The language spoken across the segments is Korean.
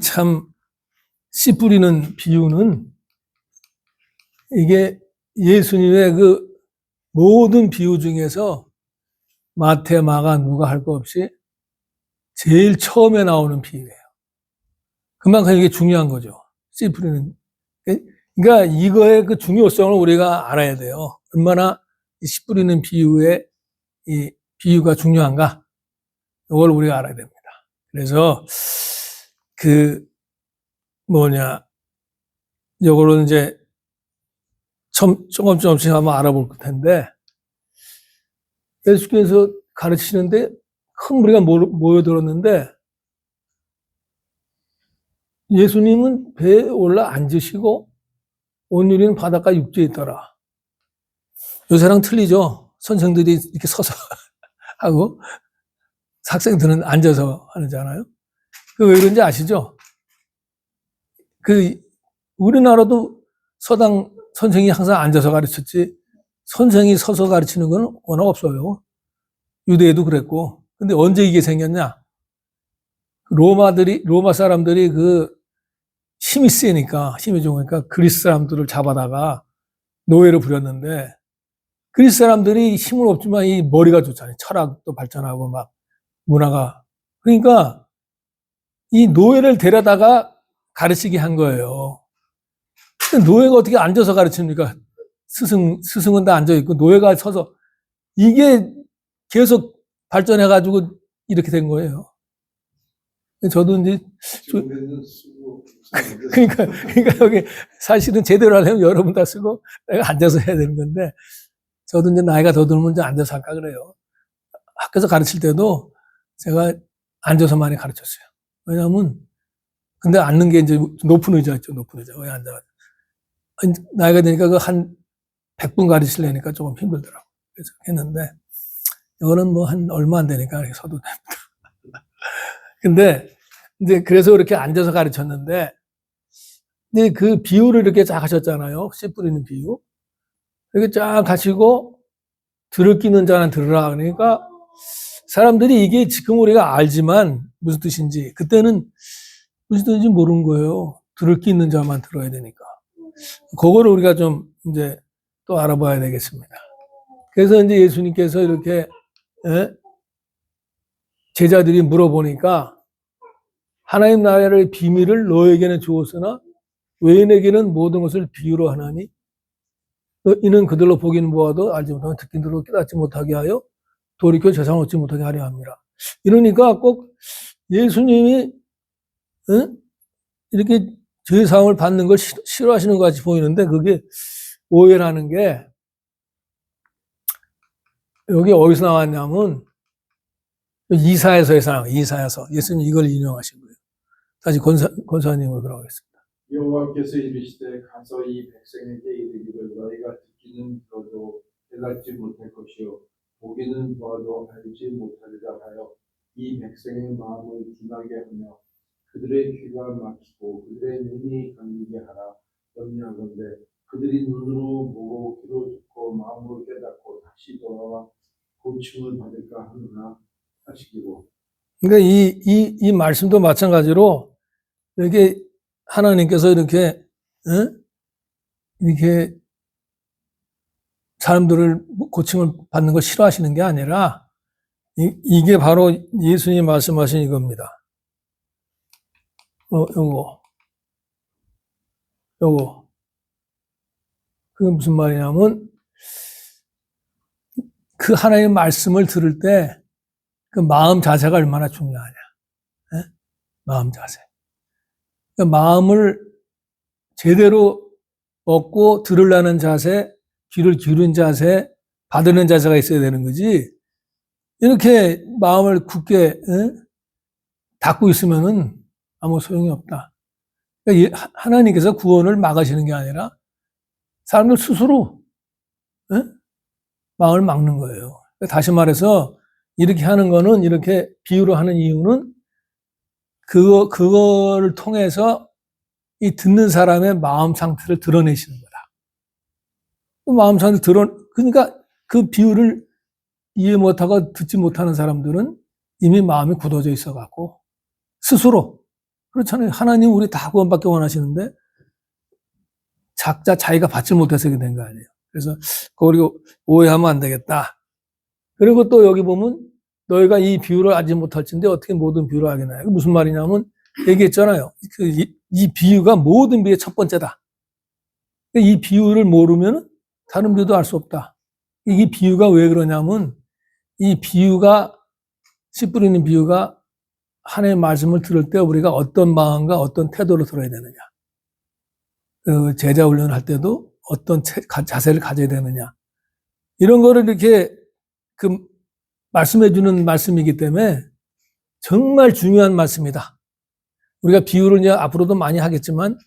참, 씨 뿌리는 비유는 이게 예수님의 그 모든 비유 중에서 마태, 마가, 누가 할 거 없이 제일 처음에 나오는 비유예요. 그만큼 이게 중요한 거죠. 씨 뿌리는. 그러니까 이거의 그 중요성을 우리가 알아야 돼요. 얼마나 씨 뿌리는 비유의 이 비유가 중요한가? 이걸 우리가 알아야 됩니다. 그래서 요거는 이제 조금씩 한번 알아볼 텐데, 예수께서 가르치시는데 큰 무리가 모여들었는데, 예수님은 배에 올라 앉으시고 온유리는 바닷가 육지에 있더라. 요새랑 틀리죠? 선생들이 이렇게 서서 하고 학생들은 앉아서 하잖아요. 그 왜 그런지 아시죠? 우리나라도 서당 선생이 항상 앉아서 가르쳤지, 선생이 서서 가르치는 건 워낙 없어요. 유대에도 그랬고. 근데 언제 이게 생겼냐? 로마 사람들이 힘이 세니까, 힘이 좋으니까 그리스 사람들을 잡아다가 노예로 부렸는데, 그리스 사람들이 힘은 없지만 이 머리가 좋잖아요. 철학도 발전하고 막 문화가. 그러니까 이 노예를 데려다가 가르치게 한 거예요. 노예가 어떻게 앉아서 가르칩니까? 스승은 다 앉아있고, 노예가 서서. 이게 계속 발전해가지고 이렇게 된 거예요. 저도 이제, 그러니까 여기 사실은 제대로 하려면 여러분 다 쓰고 내가 앉아서 해야 되는 건데, 저도 이제 나이가 더 들면 이제 앉아서 할까 그래요. 학교에서 가르칠 때도 제가 앉아서 많이 가르쳤어요. 왜냐면, 근데 앉는 게 이제 높은 의자 있죠, 높은 의자. 왜 앉아가지고. 나이가 되니까 한 100분 가르치려니까 조금 힘들더라고. 그래서 했는데, 이거는 얼마 안 되니까 서도 됩니다. 근데, 이제 그래서 이렇게 앉아서 가르쳤는데, 근데 그 비유를 이렇게 쫙 하셨잖아요. 씨 뿌리는 비유. 이렇게 쫙 하시고, 들을 끼는 자는 들으라. 그러니까, 사람들이 이게 지금 우리가 알지만 무슨 뜻인지, 그때는 무슨 뜻인지 모르는 거예요. 들을 끼 있는 자만 들어야 되니까. 그거를 우리가 좀 이제 또 알아봐야 되겠습니다. 그래서 이제 예수님께서 이렇게 제자들이 물어보니까, 하나님 나라의 비밀을 너에게는 주었으나 외인에게는 모든 것을 비유로 하나니 이는 그들로 보기는 보아도 알지 못하고 듣긴 들어도 깨닫지 못하게 하여 돌이켜 재산을 얻지 못하게 하려 합니다. 이러니까 꼭 예수님이 이렇게 죄사함을 받는 걸 싫어하시는 것 같이 보이는데, 그게 오해라는 게 여기 어디서 나왔냐면 이사야서에서 나와요. 이사야서. 예수님 이걸 인용하신 거예요. 다시 권사님을 그러겠습니다. 여호와께서 이르시되 가서 이 백성에게 이르기를 너희가 듣기는 들어도 깨닫지 못할 것이요 보기는 보아도 알지 못하리라 하여 이 백성의 마음을 둔하게 하며 그들의 귀가 막히고 그들의 눈이 감기게 하라. 염려하건대 그들이 눈으로 보고 귀로 듣고 마음으로 깨닫고 다시 돌아와 고침을 받을까 하느라 하시기로. 그러니까 이 말씀도 마찬가지로 이렇게 하나님께서 이렇게 사람들을 고침을 받는 걸 싫어하시는 게 아니라, 이게 바로 예수님이 말씀하신 이겁니다. 요거. 그게 무슨 말이냐면, 그 하나님의 말씀을 들을 때 그 마음 자세가 얼마나 중요하냐. 마음 자세. 그 마음을 제대로 얻고 들으려는 자세, 귀를 기울인 자세, 받으려는 자세가 있어야 되는 거지. 이렇게 마음을 굳게 닫고 있으면은 아무 소용이 없다. 그러니까 하나님께서 구원을 막으시는 게 아니라 사람들 스스로 마음을 막는 거예요. 다시 말해서 이렇게 하는 거는, 이렇게 비유로 하는 이유는 그거를 통해서 이 듣는 사람의 마음 상태를 드러내시는 거다. 마음 상태를 그러니까 그 비유를 이해 못하고 듣지 못하는 사람들은 이미 마음이 굳어져 있어갖고 스스로 그렇잖아요. 하나님 우리 다 구원받기 원하시는데 자기가 받지 못해서 이렇게 된 거 아니에요. 그래서 그걸 오해하면 안 되겠다. 그리고 또 여기 보면 너희가 이 비유를 알지 못할진데 어떻게 모든 비유를 알겠나. 이게 무슨 말이냐면 얘기했잖아요. 이 비유가 모든 비유의 첫 번째다. 이 비유를 모르면 다른 비유도 알 수 없다. 이 비유가 왜 그러냐면 이 비유가 씨 뿌리는 비유가 하나님의 말씀을 들을 때 우리가 어떤 마음과 어떤 태도로 들어야 되느냐. 그 제자 훈련을 할 때도 어떤 자세를 가져야 되느냐. 이런 거를 이렇게 그 말씀해 주는 말씀이기 때문에 정말 중요한 말씀이다. 우리가 비유를 이제 앞으로도 많이 하겠지만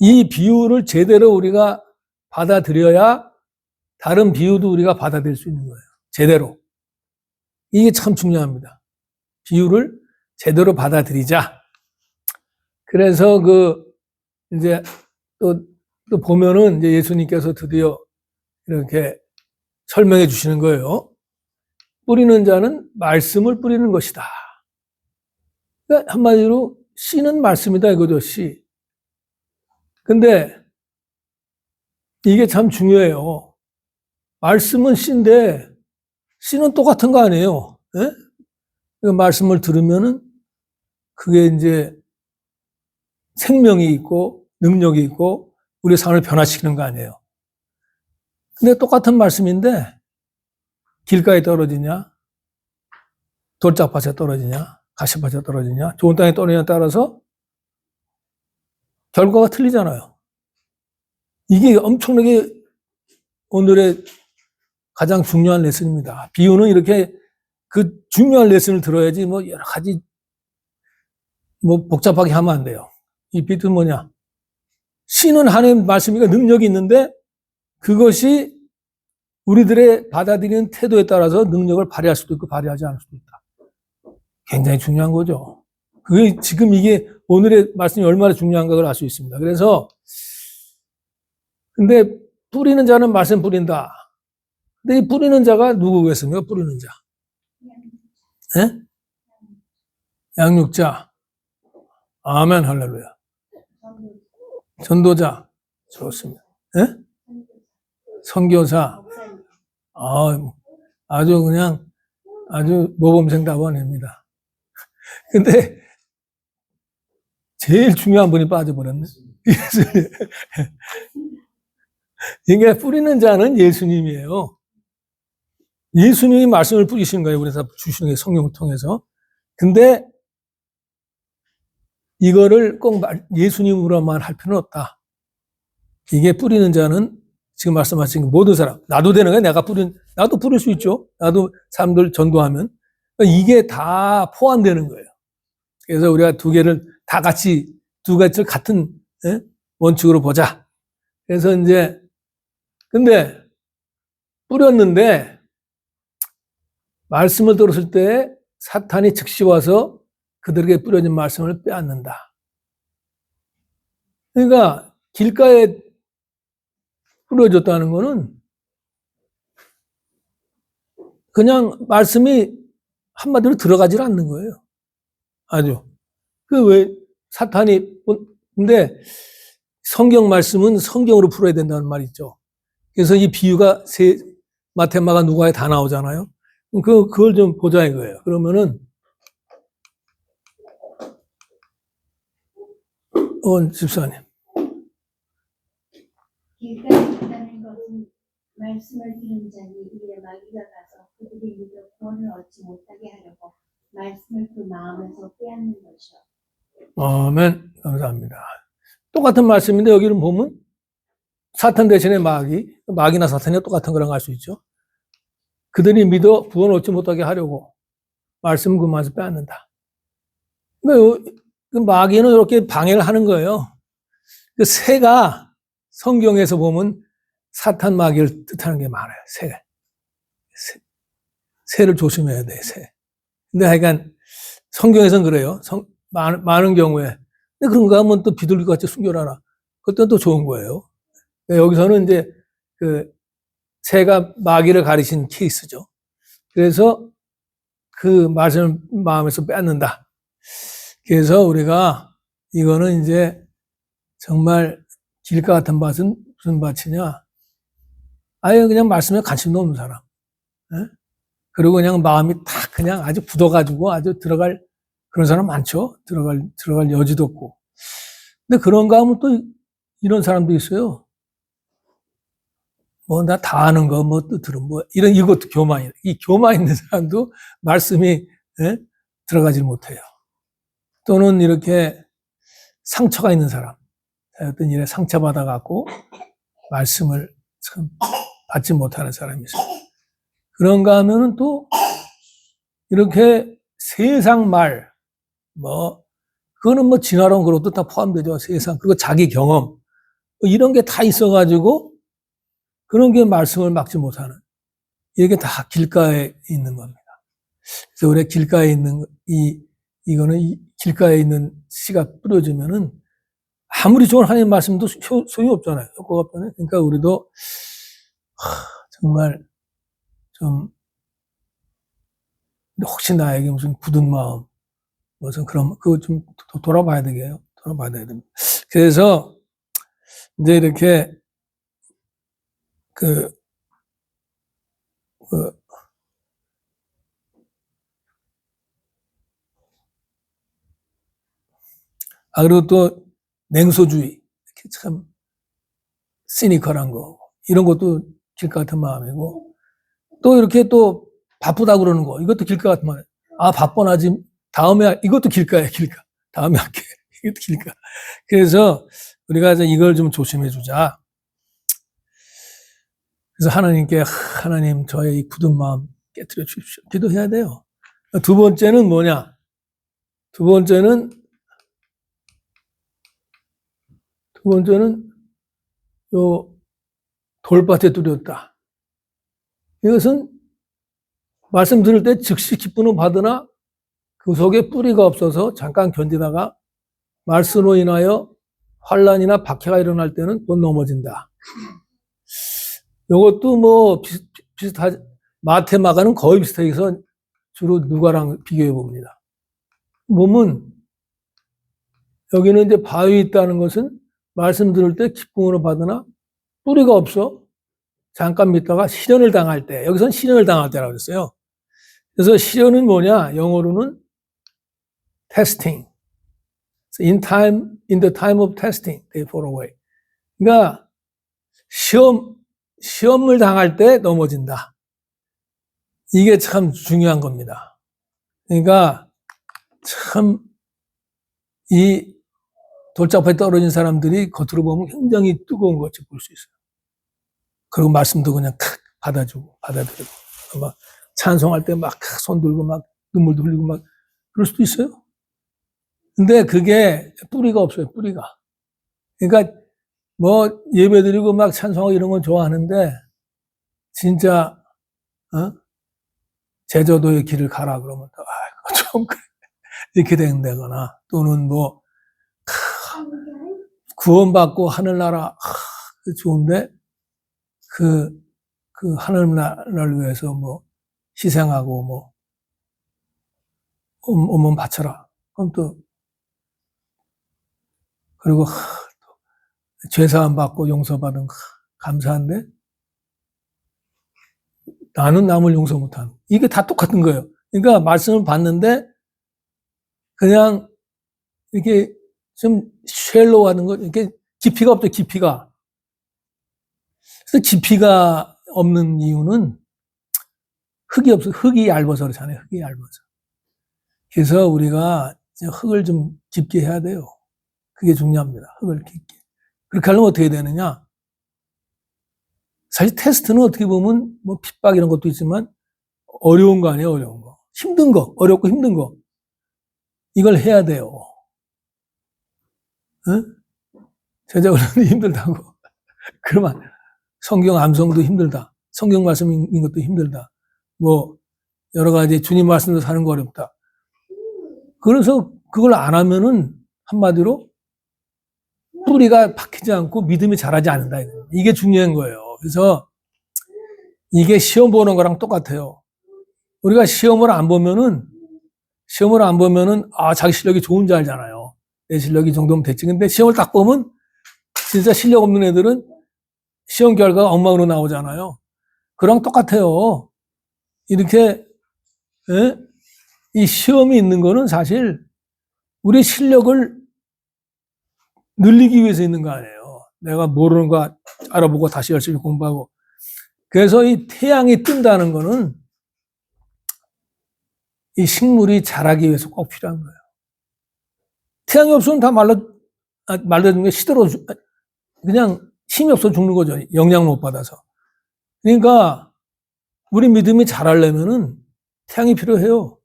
이 비유를 제대로 우리가 받아들여야 다른 비유도 우리가 받아들일 수 있는 거예요. 제대로. 이게 참 중요합니다. 비유를 제대로 받아들이자. 그래서 이제 또 보면은 이제 예수님께서 드디어 이렇게 설명해 주시는 거예요. 뿌리는 자는 말씀을 뿌리는 것이다. 그러니까 한마디로 씨는 말씀이다 이거죠, 씨. 근데 이게 참 중요해요. 말씀은 씨인데 씨는 똑같은 거 아니에요. 예? 그 말씀을 들으면은 그게 이제 생명이 있고 능력이 있고 우리 삶을 변화시키는 거 아니에요. 근데 똑같은 말씀인데 길가에 떨어지냐, 돌짝밭에 떨어지냐, 가시밭에 떨어지냐, 좋은 땅에 떨어지냐에 따라서 결과가 틀리잖아요. 이게 엄청나게 오늘의 가장 중요한 레슨입니다. 비유는 이렇게 그 중요한 레슨을 들어야지 뭐 여러 가지 뭐 복잡하게 하면 안 돼요. 이 비유는 뭐냐? 씨는 하나님 말씀이니까 능력이 있는데 그것이 우리들의 받아들이는 태도에 따라서 능력을 발휘할 수도 있고 발휘하지 않을 수도 있다. 굉장히 중요한 거죠. 그게 지금 이게 오늘의 말씀이 얼마나 중요한가 를 알 수 있습니다. 그래서 근데 뿌리는 자는 말씀 뿌린다. 근데 이 뿌리는 자가 누구겠습니까? 뿌리는 자. 예? 양육자. 아멘 할렐루야. 전도자. 좋습니다. 예? 선교사. 아주 그냥 아주 모범생 답안입니다. 근데 제일 중요한 분이 빠져버렸네. 이게 뿌리는 자는 예수님이에요. 예수님이 말씀을 뿌리시는 거예요. 우리 다 주시는 게 성령을 통해서. 근데 이거를 꼭 예수님으로만 할 필요는 없다. 이게 뿌리는 자는 지금 말씀하신 모든 사람, 나도 되는 거야. 나도 뿌릴 수 있죠. 나도 사람들 전도하면. 이게 다 포함되는 거예요. 그래서 우리가 두 가지를 같은 원칙으로 보자. 그래서 이제 근데 뿌렸는데 말씀을 들었을 때 사탄이 즉시 와서 그들에게 뿌려진 말씀을 빼앗는다. 그러니까 길가에 뿌려졌다는 거는 그냥 말씀이 한마디로 들어가질 않는 거예요. 아주. 왜 사탄이, 근데 성경 말씀은 성경으로 풀어야 된다는 말이 있죠. 그래서 이 비유가 마태, 마가, 누가에 다 나오잖아요. 그걸 좀 보자 이거예요. 그러면은, 집사님. 길가에 있다는 것은 말씀을 들은 자니 이에 마귀가 가서 그들이 믿어 구원을 얻지 못하게 하려고 말씀을 그 마음에서 빼앗는 것이요. 아멘. 감사합니다. 똑같은 말씀인데 여기는 보면 사탄 대신에 마귀나 사탄이 똑같은 거랑 알 수 있죠. 그들이 믿어 구원 얻지 못하게 하려고 말씀 그 마음에서 빼앗는다. 그러니까 마귀는 이렇게 방해를 하는 거예요. 그 새가 성경에서 보면 사탄 마귀를 뜻하는 게 많아요. 새를 조심해야 돼, 새. 근데 하여간 성경에서는 그래요. 많은 경우에. 근데 그런가 하면 또 비둘기같이 숨겨놔라. 그것도 또 좋은 거예요. 여기서는 이제 새가 마귀를 가리신 케이스죠. 그래서 그 말씀을 마음에서 빼앗는다. 그래서 우리가 이거는 이제 정말 길가 같은 밭은 무슨 밭이냐? 아예 그냥 말씀에 관심도 없는 사람. 예? 그리고 그냥 마음이 탁 그냥 아주 굳어가지고 아주 들어갈 그런 사람 많죠. 들어갈 여지도 없고. 근데 그런가 하면 또 이런 사람도 있어요. 뭐, 나 다 아는 거, 뭐, 또 들은, 뭐, 이것도 교만이에요. 이 교만 있는 사람도 말씀이, 예? 들어가질 못해요. 또는 이렇게 상처가 있는 사람. 어떤 일에 상처받아갖고 말씀을 참 받지 못하는 사람이 있어요. 그런가 하면은 또 이렇게 세상 말, 뭐, 그거는 뭐 진화론 그것도 다 포함되죠. 세상, 그리고 자기 경험. 뭐 이런 게 다 있어가지고 그런 게 말씀을 막지 못하는. 이게 다 길가에 있는 겁니다. 그래서 우리 길가에 있는, 이거는 길가에 있는 씨가 뿌려지면은 아무리 좋은 하나님 말씀도 소용이 없잖아요. 효과가 없잖아요. 그러니까 우리도 정말 좀 혹시 나에게 무슨 굳은 마음, 무슨 그런 그거 좀 돌아봐야 되게요. 돌아봐야 됩니다. 그래서 이제 이렇게 그리고 또 냉소주의, 이렇게 참 시니컬한 거 이런 것도 길가 같은 마음이고 또 이렇게 또 바쁘다 그러는 거 이것도 길가 같은 마음. 아 바빠나지 다음에 이것도 길가야 길가. 다음에 할게 이것도 길가. 그래서 우리가 이걸 좀 조심해 주자. 그래서 하나님께 하나님 저의 이 굳은 마음 깨트려 주십시오. 기도해야 돼요. 두 번째는 뭐냐? 두 번째는 요 돌밭에 뚫렸다. 이것은 말씀 들을 때 즉시 기쁨을 받으나 그 속에 뿌리가 없어서 잠깐 견디다가 말씀으로 인하여 환란이나 박해가 일어날 때는 곧 넘어진다. 이것도 뭐 비슷하지. 마태 마가는 거의 비슷하게 해서 주로 누가랑 비교해 봅니다. 보면 여기는 이제 바위 있다는 것은 말씀 들을 때 기쁨으로 받으나 뿌리가 없어 잠깐 믿다가 시련을 당할 때, 여기서는 시련을 당할 때라고 그랬어요. 그래서 시련은 뭐냐? 영어로는 testing. In the time of testing, they fall away. 그러니까 시험을 당할 때 넘어진다. 이게 참 중요한 겁니다. 그러니까 참 이 돌짝파에 떨어진 사람들이 겉으로 보면 굉장히 뜨거운 것을 볼 수 있어요. 그리고 말씀도 그냥 받아들이고 막 찬송할 때 막 손 들고 막 눈물도 흘리고 막 그럴 수도 있어요. 근데 그게 뿌리가 없어요. 뿌리가. 그러니까 뭐 예배드리고 막 찬송하고 이런 건 좋아하는데 진짜 제자도의 길을 가라 그러면 좀 이렇게 된다거나 또는 뭐 구원받고 하늘나라 좋은데 그 하늘나라를 위해서 뭐 희생하고 뭐 온몸 바쳐라. 그럼 또 그리고 죄사함 받고 용서받은 감사한데 나는 남을 용서 못하는 이게 다 똑같은 거예요. 그러니까 말씀을 받는데 그냥 이렇게 좀 쉘로우하는 거 이렇게 깊이가 없죠. 깊이가. 그래서 깊이가 없는 이유는 흙이 없어. 흙이 얇아서 그렇잖아요. 흙이 얇아서. 그래서 우리가 흙을 좀 깊게 해야 돼요. 그게 중요합니다. 흙을 깊게. 그렇게 하려면 어떻게 되느냐? 사실 테스트는 어떻게 보면 뭐 핍박 이런 것도 있지만 어려운 거 아니에요. 어려운 거. 힘든 거. 어렵고 힘든 거. 이걸 해야 돼요. 응? 제자훈련도 힘들다고. 그러면 성경 암송도 힘들다. 성경 말씀 읽는 것도 힘들다. 뭐 여러 가지 주님 말씀도 사는 거 어렵다. 그래서 그걸 안 하면은 한마디로 뿌리가 박히지 않고 믿음이 자라지 않는다. 이게 중요한 거예요. 그래서 이게 시험 보는 거랑 똑같아요. 우리가 시험을 안 보면은 자기 실력이 좋은 줄 알잖아요. 내 실력이 이 정도면 됐지. 근데 시험을 딱 보면 진짜 실력 없는 애들은 시험 결과가 엉망으로 나오잖아요. 그랑 똑같아요. 이렇게 예? 이 시험이 있는 거는 사실 우리 실력을 늘리기 위해서 있는 거 아니에요. 내가 모르는 거 알아보고 다시 열심히 공부하고. 그래서 이 태양이 뜬다는 거는 이 식물이 자라기 위해서 꼭 필요한 거예요. 태양이 없으면 다 말라진 게 시들어, 그냥 힘이 없어 죽는 거죠. 영향을 못 받아서. 그러니까 우리 믿음이 자라려면은 태양이 필요해요.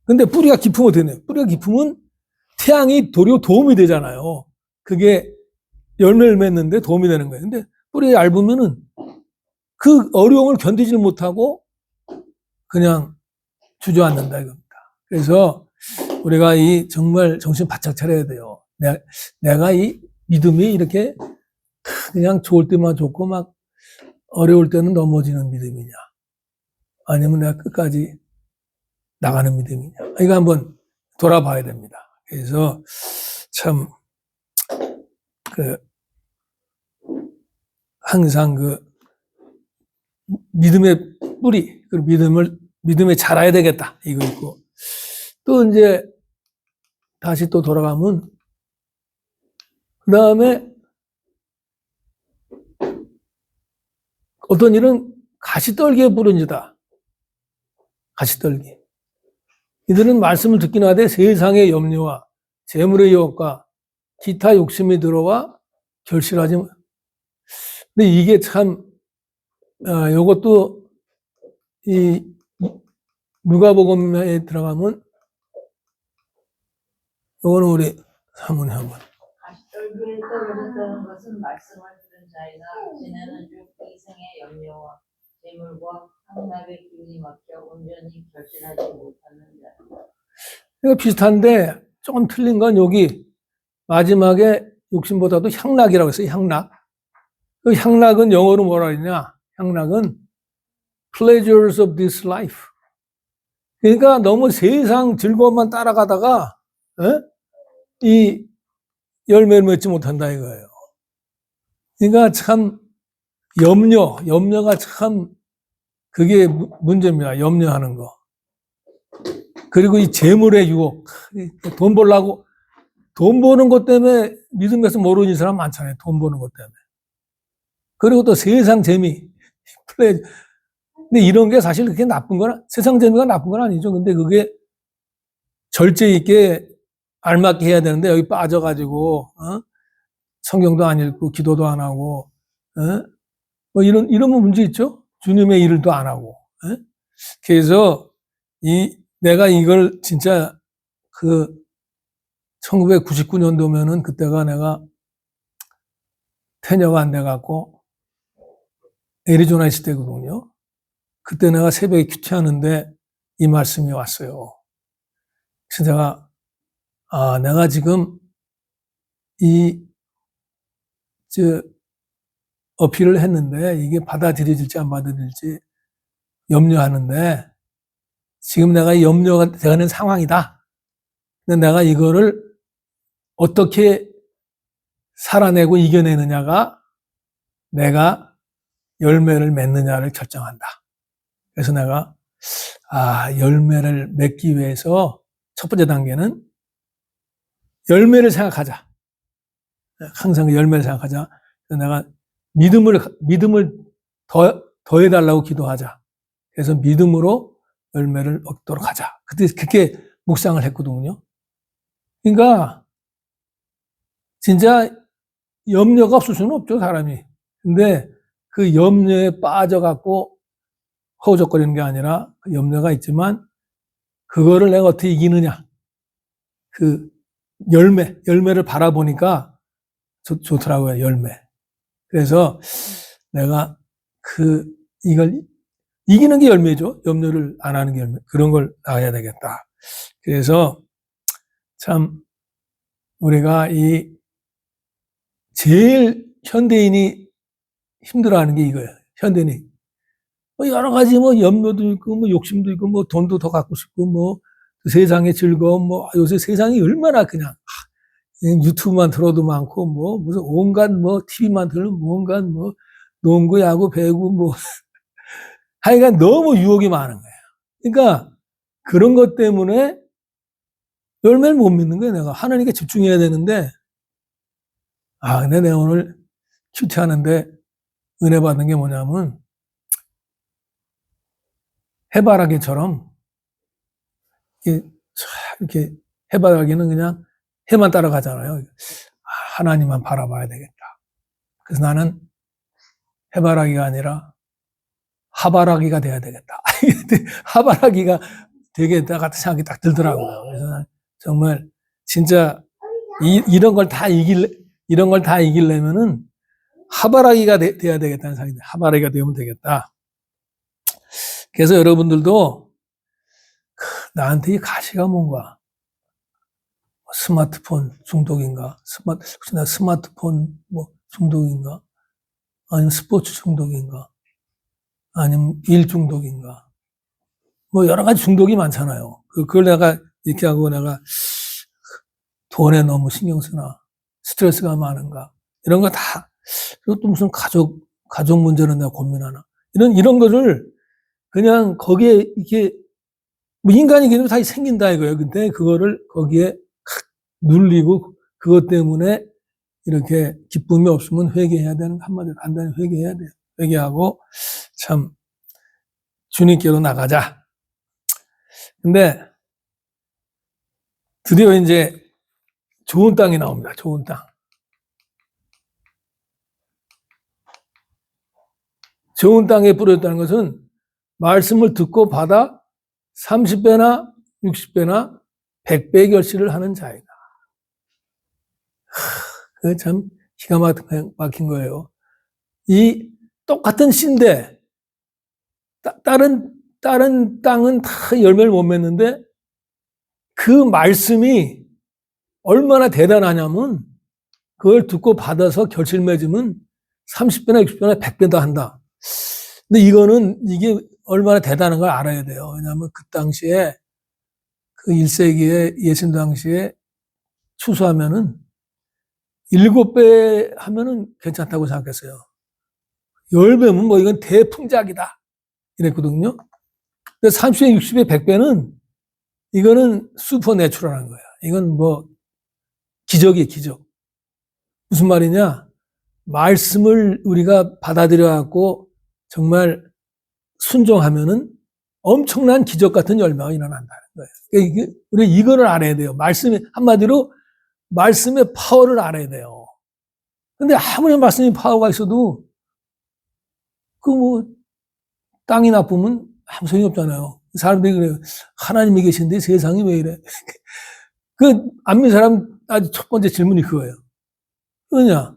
근데 뿌리가 깊으면 어떻게 돼요? 뿌리가 깊으면 태양이 도리어 도움이 되잖아요. 그게 열매를 맺는데 도움이 되는 거예요. 근데 뿌리가 얇으면은 그 어려움을 견디질 못하고 그냥 주저앉는다 이겁니다. 그래서 우리가 이 정말 정신 바짝 차려야 돼요. 내가 이 믿음이 이렇게 그냥 좋을 때만 좋고 막 어려울 때는 넘어지는 믿음이냐, 아니면 내가 끝까지 나가는 믿음이냐, 이거 한번 돌아봐야 됩니다. 그래서 참 항상 믿음의 뿌리, 그 믿음에 자라야 되겠다 이거 있고, 또 이제 다시 또 돌아가면 그 다음에 어떤 일은 가시떨기에 부른지다. 가시떨기. 이들은 말씀을 듣긴 하되 세상의 염려와 재물의 유혹과 기타 욕심이 들어와 결실하지. 근데 이게 참, 요것도 이 누가복음에 들어가면 요거는 우리 사모님 한번. 가시떨기에 떨어졌다는 것은 말씀을 들은 자이나 지내는 중 이생의 염려와 재물과 향락의 기운이 막혀 온전히 결실하지 못하는 자. 이거 비슷한데 조금 틀린 건 여기 마지막에 욕심보다도 향락이라고 했어요. 향락. 그 향락은 영어로 뭐라 그러냐? 향락은 pleasures of this life. 그러니까 너무 세상 즐거움만 따라가다가 이 열매를 맺지 못한다 이거예요. 그러니까 참 염려가 참 그게 문제입니다. 염려하는 거. 그리고 이 재물의 유혹, 돈 벌려고, 돈 버는 것 때문에 믿음에서 모르는 사람 많잖아요. 돈 버는 것 때문에. 그리고 또 세상 재미, 플레이. 근데 이런 게 사실 그렇게 나쁜 건, 세상 재미가 나쁜 건 아니죠. 근데 그게 절제 있게 알맞게 해야 되는데 여기 빠져가지고, 성경도 안 읽고, 기도도 안 하고, 뭐 이러면 문제 있죠? 주님의 일을 또 안 하고. 그래서 내가 이걸 진짜 1999년도면은 그때가 내가 태녀가 안 돼갖고 애리조나에 있을 때거든요. 그때 내가 새벽에 큐티하는데 이 말씀이 왔어요. 그래서 내가 지금 어필을 했는데 이게 받아들여질지 안 받아들일지 염려하는데 지금 내가 염려가 되는 상황이다. 근데 내가 이거를 어떻게 살아내고 이겨내느냐가 내가 열매를 맺느냐를 결정한다. 그래서 내가 열매를 맺기 위해서 첫 번째 단계는 열매를 생각하자. 항상 열매를 생각하자. 그래서 내가 믿음을 더해달라고 기도하자. 그래서 믿음으로 열매를 얻도록 하자. 그때 그렇게 묵상을 했거든요. 그러니까 진짜 염려가 없을 수는 없죠, 사람이. 근데 그 염려에 빠져갖고 허우적거리는 게 아니라 그 염려가 있지만 그거를 내가 어떻게 이기느냐. 그 열매를 바라보니까 좋더라고요, 열매. 그래서 내가 이걸 이기는 게 열매죠. 염려를 안 하는 게 열매. 그런 걸 나가야 되겠다. 그래서 참 우리가 제일 현대인이 힘들어하는 게 이거예요. 현대인이 여러 가지 염려도 있고 욕심도 있고 돈도 더 갖고 싶고 세상의 즐거움 요새 세상이 얼마나 그냥 유튜브만 들어도 많고, 뭐, 무슨 온갖 뭐, TV만 들으면 온갖 뭐, 농구, 야구, 배구, 뭐, 하여간 너무 유혹이 많은 거예요. 그러니까 그런 것 때문에 열매를 못 믿는 거예요, 내가. 하나님께 집중해야 되는데, 근데 내가 오늘 큐티하는데 은혜 받은 게 뭐냐면, 해바라기처럼, 이렇게 해바라기는 그냥 해만 따라가잖아요. 하나님만 바라봐야 되겠다. 그래서 나는 해바라기가 아니라 하바라기가 돼야 되겠다. 하바라기가 되겠다 같은 생각이 딱 들더라고요. 그래서 난 정말 진짜 이런 걸 다 이기려면은 하바라기가 돼야 되겠다는 생각이 들어요. 하바라기가 되면 되겠다. 그래서 여러분들도 나한테 이 가시가 뭔가 스마트폰 중독인가? 스마트폰 뭐 중독인가? 아니면 스포츠 중독인가? 아니면 일 중독인가? 뭐 여러 가지 중독이 많잖아요. 그걸 내가 이렇게 하고 내가 돈에 너무 신경 쓰나? 스트레스가 많은가? 이런 거 다, 그리고 또 무슨 가족 문제는 내가 고민하나? 이런 거를 그냥 거기에 이렇게 뭐 인간이 그냥 다 생긴다 이거예요. 근데 그거를 거기에 눌리고 그것 때문에 이렇게 기쁨이 없으면 회개해야 되는, 한마디로 간단히 회개해야 돼요. 회개하고 참 주님께로 나가자. 근데 드디어 이제 좋은 땅이 나옵니다. 좋은 땅. 좋은 땅에 뿌렸다는 것은 말씀을 듣고 받아 30배나 60배나 100배의 결실을 하는 자이다. 그게 참 기가 막힌 거예요. 이 똑같은 씨인데 다른 땅은 다 열매를 못 맺는데 그 말씀이 얼마나 대단하냐면 그걸 듣고 받아서 결실 맺으면 30배나 60배나 100배도 한다. 근데 이게 얼마나 대단한 걸 알아야 돼요. 왜냐하면 그 당시에 그 1세기에 예수님 당시에 추수하면은 7배 하면은 괜찮다고 생각했어요. 10배면 뭐 이건 대풍작이다. 이랬거든요. 근데 30배, 60배, 100배는 이거는 슈퍼내추럴한 거야. 이건 뭐 기적이에요, 기적. 무슨 말이냐? 말씀을 우리가 받아들여 갖고 정말 순종하면은 엄청난 기적 같은 열매가 일어난다는 거예요. 그러니까 우리 이거를 알아야 돼요. 한마디로 말씀의 파워를 알아야 돼요. 근데 아무리 말씀의 파워가 있어도 땅이 나쁘면 아무 소용이 없잖아요. 사람들이 그래요. 하나님이 계신데 세상이 왜 이래? 안 믿는 사람 아주 첫 번째 질문이 그거예요. 왜냐?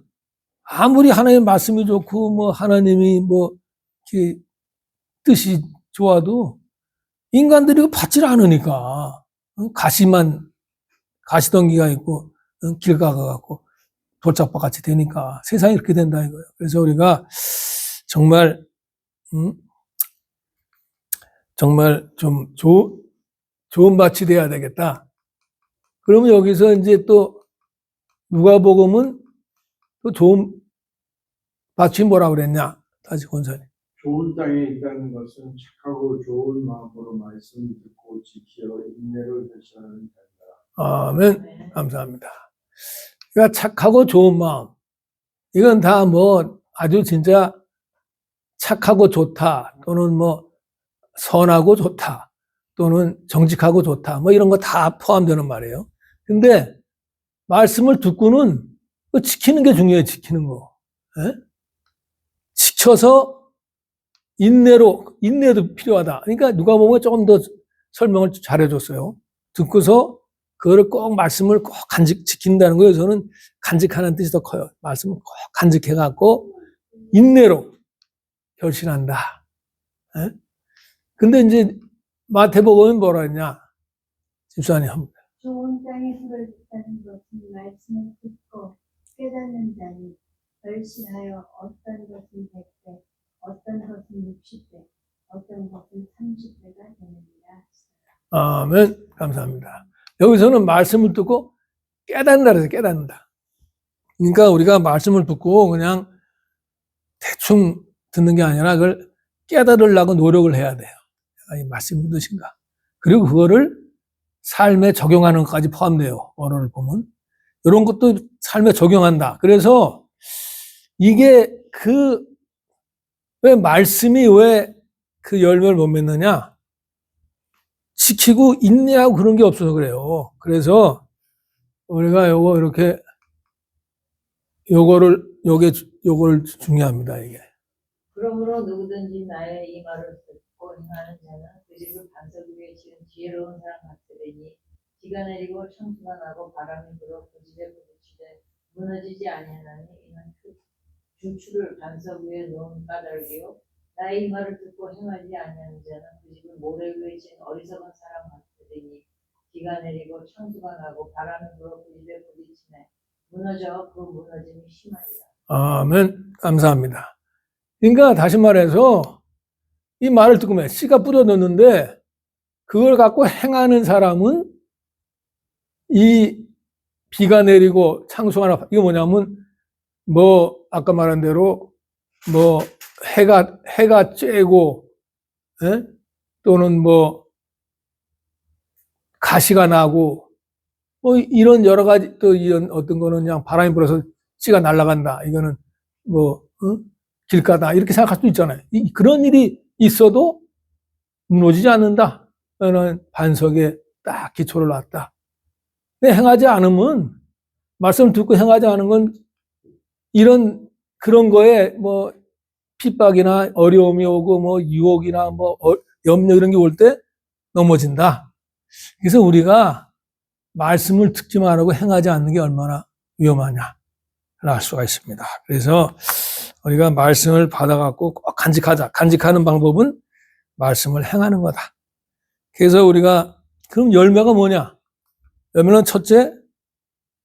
아무리 하나님의 말씀이 좋고, 뭐, 하나님이 뭐, 이렇게 뜻이 좋아도 인간들이 이거 받질 않으니까. 가시덩기가 있고, 길가가 갖고 돌짝밭 같이 되니까 세상이 이렇게 된다 이거예요. 그래서 우리가 정말, 정말 좀 좋은 밭이 돼야 되겠다. 그러면 여기서 이제 또 누가복음은 또 좋은 밭이 뭐라고 그랬냐? 다시 권사님. 좋은 땅에 있다는 것은 착하고 좋은 마음으로 말씀을 듣고 지키어 인내를 결실하는 자다. 아멘. 감사합니다. 그러니까 착하고 좋은 마음. 이건 다 뭐 아주 진짜 착하고 좋다. 또는 뭐 선하고 좋다. 또는 정직하고 좋다. 뭐 이런 거 다 포함되는 말이에요. 근데 말씀을 듣고는 지키는 게 중요해요. 지키는 거. 예? 지켜서 인내도 필요하다. 그러니까 누가 보면 조금 더 설명을 잘해줬어요. 듣고서 그거를 꼭 말씀을 꼭 지킨다는 거예요. 저는 간직하는 뜻이 더 커요. 말씀을 꼭 간직해갖고 인내로 결실한다. 예? 근데 이제 마태복음은 뭐라 했냐? 집사님 합니다. 좋은 땅에 불을 듣다는 것은 말씀을 듣고 깨닫는 자니 결실하여 어떤 것은 100배, 어떤 것은 60배, 어떤 것은 30배가 되느니라. 아멘. 감사합니다. 여기서는 말씀을 듣고 깨닫는다 그래서 깨닫는다. 그러니까 우리가 말씀을 듣고 그냥 대충 듣는 게 아니라 그걸 깨달으려고 노력을 해야 돼요. 이 말씀이 무엇인가. 그리고 그거를 삶에 적용하는 것까지 포함돼요. 언어를 보면. 이런 것도 삶에 적용한다. 그래서 이게 왜 말씀이 왜 그 열매를 못 맺느냐? 지키고 인내하고 그런 게 없어서 그래요. 그래서 우리가 요거를 중요합니다, 이게. 그러므로 누구든지 나의 이 말을 듣고 행하는 자는 그 집을 반석 위에 지은 지혜로운 사람 같으리니 비가 내리고 창수가 나고 바람이 불어 그 집에 부딪히되 무너지지 아니하나니 이는 주추를 반석 위에 놓은 까닭이요 나의 이 말을 듣고 행하지 아니하는 자는 그 집을 모래 위에 지은 어리석은 사람 같으리니 비가 내리고 창수가 나고 바람이 불어 그 집에 부딪히네 무너져 그 무너짐이 심하니라. 아멘. 감사합니다. 그러니까 다시 말해서 이 말을 듣고 씨가 뿌려 넣는데 그걸 갖고 행하는 사람은 이 비가 내리고 창수가 나 이거 뭐냐면 아까 말한 대로 해가 쬐고 또는 가시가 나고 이런 여러 가지 또 이런 어떤 거는 그냥 바람이 불어서 씨가 날아간다. 이거는 길가다. 이렇게 생각할 수도 있잖아요. 그런 일이 있어도 무너지지 않는다. 저는 반석에 딱 기초를 놨다. 근데 행하지 않으면, 말씀을 듣고 행하지 않은 건 그런 거에 핍박이나 어려움이 오고 유혹이나 염려 이런 게 올 때 넘어진다. 그래서 우리가 말씀을 듣기만 하고 행하지 않는 게 얼마나 위험하냐. 알 수가 있습니다. 그래서 우리가 말씀을 받아갖고 꼭 간직하자. 간직하는 방법은 말씀을 행하는 거다. 그래서 우리가 그럼 열매가 뭐냐? 열매는 첫째,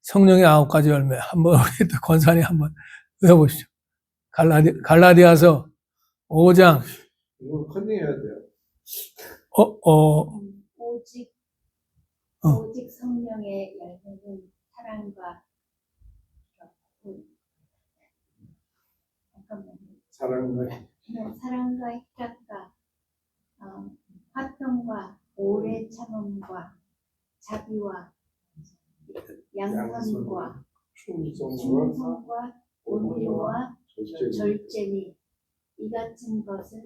성령의 9가지 열매. 한번 우리 권사님 한번 외워보시죠. 갈라디아서 5장. 이거 컨닝해야 돼요. 오직 성령의 열매는 사랑과 사랑과 희락과 화평과 오래 참음과 자비와 양선과 충성과 온유와 절제니 이 같은 것을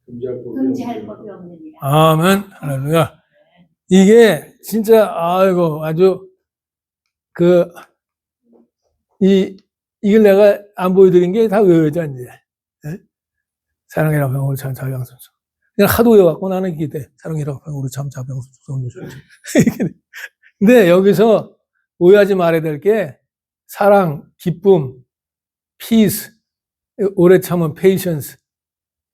금지할 법이 없느니라. 아멘. 할렐루야. 이게 진짜 아주 이걸 내가 안 보여드린 게 다 외워져 이제. 사랑이라고 우리 참 자비양선수. 그냥 하도 외워갖고 나는 이게 돼. 사랑이라고 우리 참 자비양선수. 근데 여기서 오해하지 말아야 될 게 사랑, 기쁨, peace, 오래 참은 patience.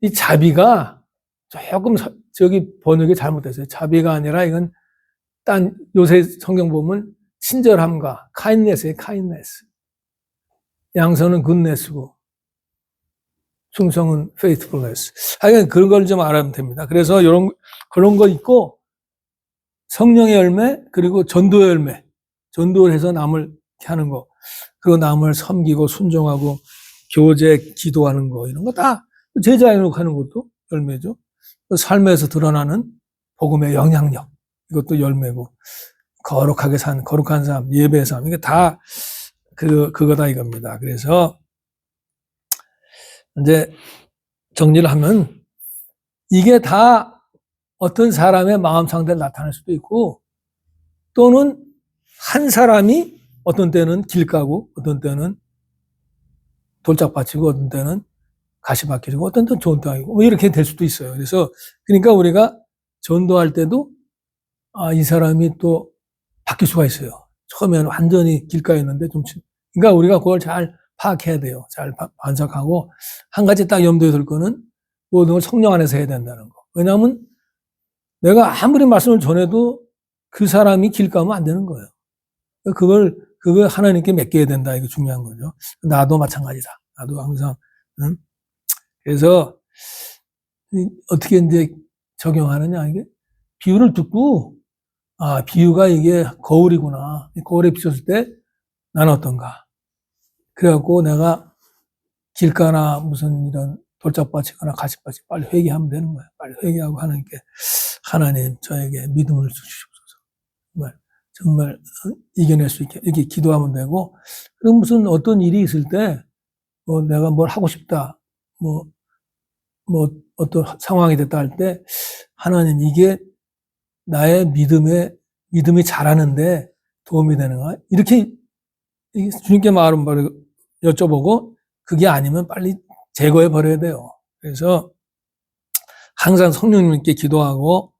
이 자비가 조금 저기 번역이 잘못됐어요. 자비가 아니라 이건 요새 성경 보면 친절함과 kindness예요. kindness. 양선은 goodness고 충성은 faithfulness. 하여간 그런 걸 좀 알아면 됩니다. 그래서 그런 거 있고 성령의 열매 그리고 전도의 열매. 전도를 해서 남을 하는 거. 그리고 남을 섬기고 순종하고 교제 기도하는 거 이런 거 다 제자연으로 하는 것도 열매죠. 삶에서 드러나는 복음의 영향력 이것도 열매고 거룩하게 산 거룩한 삶 예배의 삶 이게 다 그거다 이겁니다. 그래서 이제 정리를 하면 이게 다 어떤 사람의 마음 상태를 나타낼 수도 있고 또는 한 사람이 어떤 때는 길가고 어떤 때는 돌짝밭이고 어떤 때는 가시밭길이고 어떤 때는 좋은 땅이고 이렇게 될 수도 있어요. 그래서 그러니까 우리가 전도할 때도 이 사람이 또 바뀔 수가 있어요. 처음에는 완전히 길가였는데 그러니까 우리가 그걸 잘 파악해야 돼요. 잘 반삭하고 한 가지 딱 염두에 둘 거는 모든 걸 성령 안에서 해야 된다는 거. 왜냐하면 내가 아무리 말씀을 전해도 그 사람이 길가면 안 되는 거예요. 그걸 하나님께 맡겨야 된다. 이게 중요한 거죠. 나도 마찬가지다. 나도 항상 그래서 어떻게 이제 적용하느냐 이게 비유를 듣고, 아, 비유가 이게 거울이구나. 거울에 비쳤을 때 나는 어떤가. 그래갖고 내가 길가나 무슨 이런 돌짝밭이거나 가시밭이 빨리 회개하면 되는 거야. 빨리 회개하고 하나님께, 하나님 저에게 믿음을 주시옵소서. 정말 이겨낼 수 있게 이렇게 기도하면 되고, 그럼 무슨 어떤 일이 있을 때, 뭐 내가 뭘 하고 싶다, 뭐 어떤 상황이 됐다 할 때, 하나님 이게 나의 믿음이 자라는데 도움이 되는가? 이렇게 주님께 말은 바로 여쭤보고, 그게 아니면 빨리 제거해 버려야 돼요. 그래서 항상 성령님께 기도하고,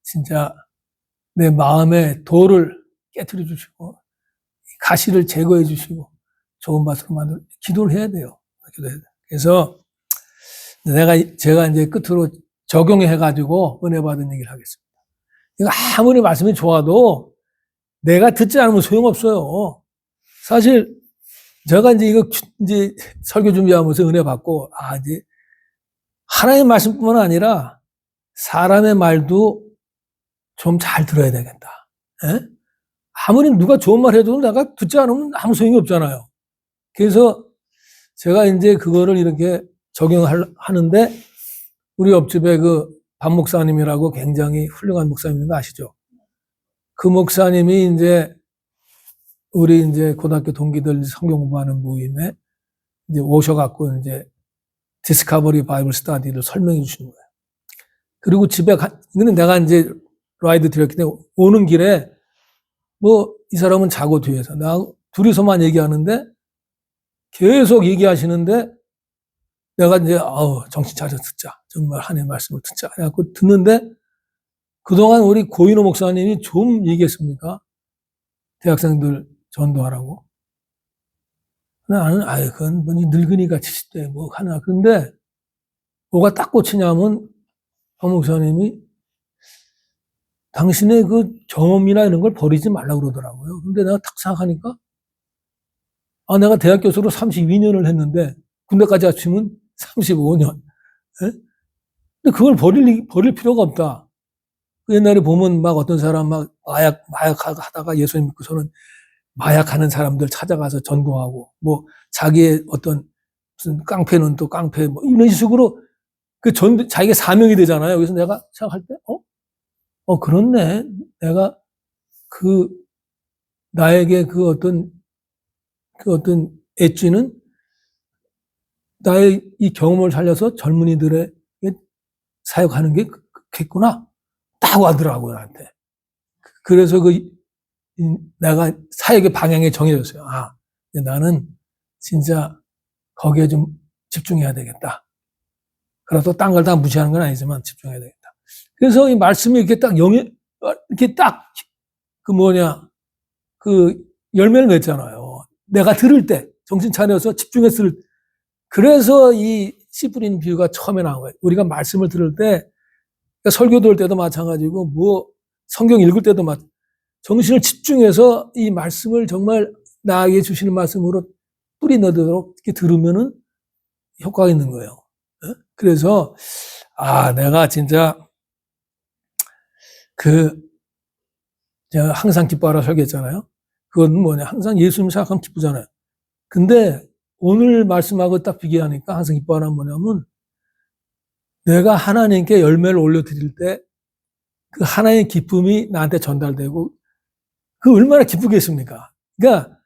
진짜 내 마음의 돌을 깨트려 주시고, 가시를 제거해 주시고, 좋은 밭으로 만들, 기도를 해야 돼요. 기도해야 돼요. 그래서 제가 이제 끝으로 적용해가지고 은혜 받은 얘기를 하겠습니다. 이거 아무리 말씀이 좋아도 내가 듣지 않으면 소용없어요. 사실 제가 이제 설교 준비하면서 은혜 받고, 이제 하나님의 말씀뿐만 아니라 사람의 말도 좀 잘 들어야 되겠다. 에? 아무리 누가 좋은 말 해도 내가 듣지 않으면 아무 소용이 없잖아요. 그래서 제가 이제 그거를 이렇게 적용하는데, 우리 옆집에 그 박 목사님이라고 굉장히 훌륭한 목사님인 거 아시죠? 그 목사님이 이제 우리 이제 고등학교 동기들 성경 공부하는 모임에 이제 오셔갖고 이제 디스커버리 바이블 스터디를 설명해 주시는 거예요. 그리고 근데 내가 이제 라이드 드렸기 때문에 오는 길에 뭐 이 사람은 자고 뒤에서 나 둘이서만 얘기하는데 계속 얘기하시는데, 내가 이제 정신 차려 듣자, 정말 하나님의 말씀을 듣자 그래갖고 듣는데, 그동안 우리 고인호 목사님이 좀 얘기했습니까? 대학생들 전도하라고. 나는 그건 뭐니 늙은이가 70대 뭐 하나. 그런데 뭐가 딱 꽂히냐면 박 목사님이 당신의 그 경험이나 이런 걸 버리지 말라고 그러더라고요. 근데 내가 딱 생각하니까, 내가 대학 교수로 32년을 했는데 군대까지 합치면 35년. 예? 근데 그걸 버릴 필요가 없다. 옛날에 보면 막 어떤 사람 막 마약 하다가 예수님 믿고서는 마약하는 사람들 찾아가서 전도하고, 뭐 자기의 어떤 무슨 깡패는 또 깡패, 뭐 이런 식으로 자기가 사명이 되잖아요. 그래서 내가 생각할 때, 그렇네. 내가 나에게 그 어떤 엣지는 나의 이 경험을 살려서 젊은이들에게 사역하는 게 그겠구나. 딱 와더라고요, 나한테. 그래서 내가 사역의 방향이 정해졌어요. 나는 진짜 거기에 좀 집중해야 되겠다. 그래도 딴 걸 다 무시하는 건 아니지만 집중해야 되겠다. 그래서 이 말씀이 이렇게 이렇게 딱, 열매를 맺잖아요. 내가 들을 때, 정신 차려서 집중해서 그래서 이 씨 뿌리는 비유가 처음에 나온 거예요. 우리가 말씀을 들을 때, 그러니까 설교 들을 때도 마찬가지고, 성경 읽을 때도 정신을 집중해서 이 말씀을 정말 나에게 주시는 말씀으로 뿌리 넣도록 이렇게 들으면은 효과가 있는 거예요. 그래서, 내가 진짜, 제가 항상 기뻐하라 설교했잖아요. 그건 뭐냐. 항상 예수님 생각하면 기쁘잖아요. 근데 오늘 말씀하고 딱 비교하니까 항상 기뻐하는 뭐냐면, 내가 하나님께 열매를 올려드릴 때 그 하나님의 기쁨이 나한테 전달되고, 그 얼마나 기쁘겠습니까? 그러니까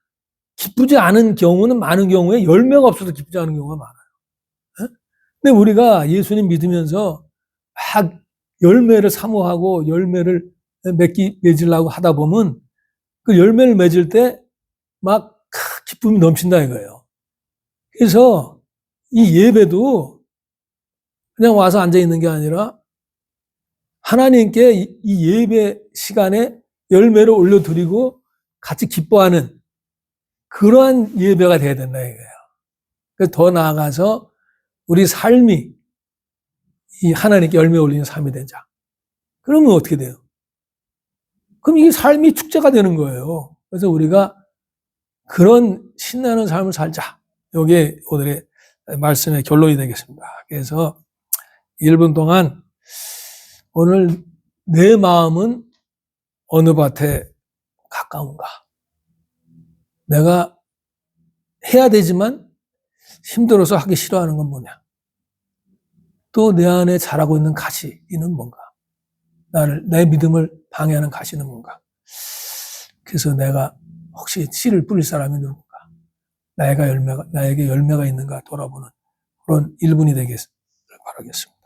기쁘지 않은 경우는 많은 경우에 열매가 없어서 기쁘지 않은 경우가 많아요. 근데 우리가 예수님 믿으면서 막 열매를 사모하고 열매를 맺으려고 하다 보면 그 열매를 맺을 때 막 기쁨이 넘친다 이거예요. 그래서 이 예배도 그냥 와서 앉아 있는 게 아니라 하나님께 이 예배 시간에 열매를 올려드리고 같이 기뻐하는 그러한 예배가 돼야 된다 이거예요. 그래서 더 나아가서 우리 삶이 이 하나님께 열매 올리는 삶이 되자. 그러면 어떻게 돼요? 그럼 이 삶이 축제가 되는 거예요. 그래서 우리가 그런 신나는 삶을 살자. 이게 오늘의 말씀의 결론이 되겠습니다. 그래서 1분 동안 오늘 내 마음은 어느 밭에 가까운가? 내가 해야 되지만 힘들어서 하기 싫어하는 건 뭐냐? 또 내 안에 자라고 있는 가시는 뭔가? 내 믿음을 방해하는 가시는 뭔가? 그래서 내가 혹시 씨를 뿌릴 사람이 누군가? 나에게 열매가 있는가 돌아보는 그런 1분이 되길 바라겠습니다.